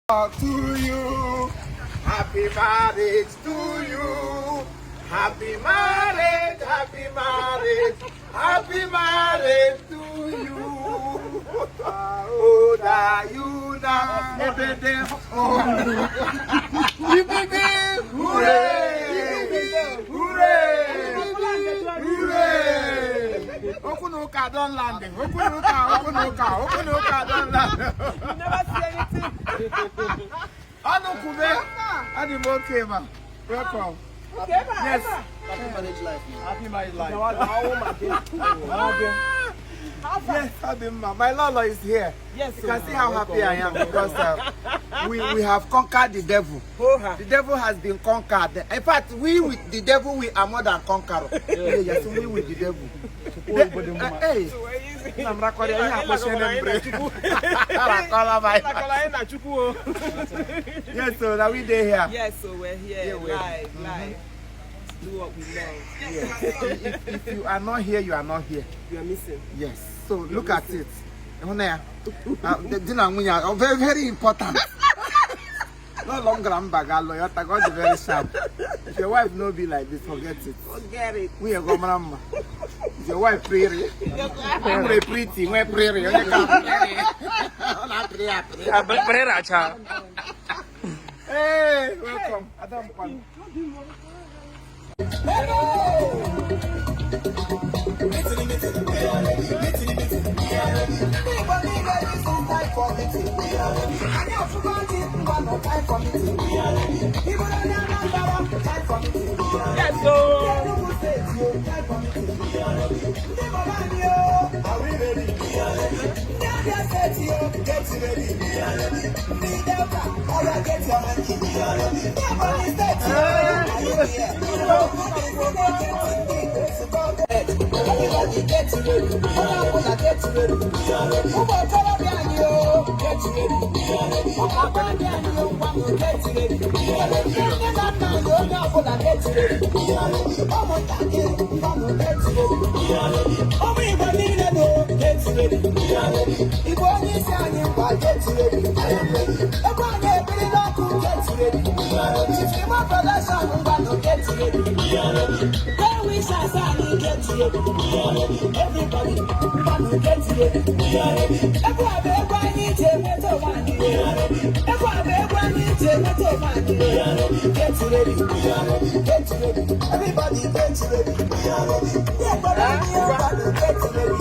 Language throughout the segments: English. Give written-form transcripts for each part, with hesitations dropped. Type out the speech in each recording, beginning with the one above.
To you, happy marriage to you, happy marriage, happy marriage, happy marriage to you. Oh, that you now, hooray, hooray, hooray. Okunoka don't land. Okunoka don't land. You never see anything. Imo Comedy. Welcome. Okay, Yes. Happy marriage life. Happy married life. Yes, Yes, my Lolo is here. Yes, You can see how happy I am because we have conquered the devil. The devil has been conquered. In fact, we with the devil, we are more than conquerors. Yes, we with the devil. Hey, I'm recording. Yes, so that we day here. yes, so we're here, live. Do what we love. Yes. If you are not here, you are not here. You are missing. Yes. So look at it. The dinner are very, very important. No longer I'm bagalo. You're very sad. If your wife no be like this, forget it. Forget it. We are going to Is your wife pretty? We're pretty. We're pretty. Hey, welcome. Adam Kwan. Yes, so. Are we ready? Everybody get ready. Get ready. I got my get ready.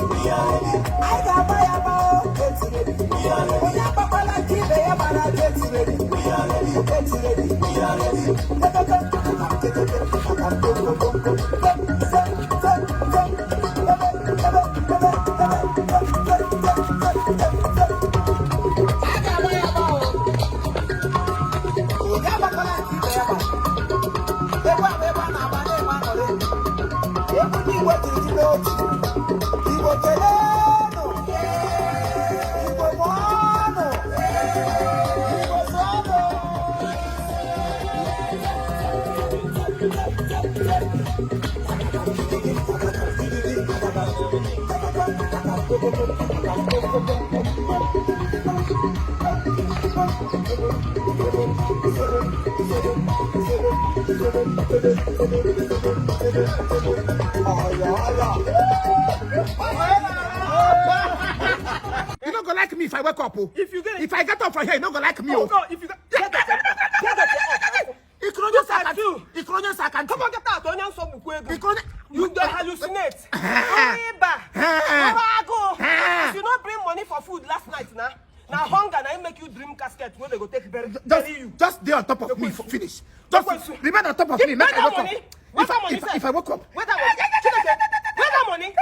You're not gonna like me if I wake up. If I get up from here, you're not gonna like me. no, if you get come on, get out. You don't hallucinate. You not bring money for food last night, nah? Now hunger, now make you dream casket where they go take bury you. Just stay on top of me. Finish. Just remain on top of me. Make I wake up. If I wake up. Where that money?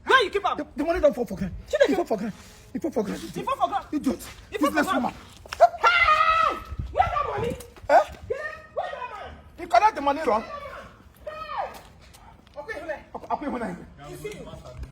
Where you keep up? The money don't fall for granted. You fall for granted. You fall for granted. You fall for granted. You do it. You fall for Business granted. woman. Where that money? Eh? Where that man? You collect the money wrong. Okay, I'll pay when I. you see you.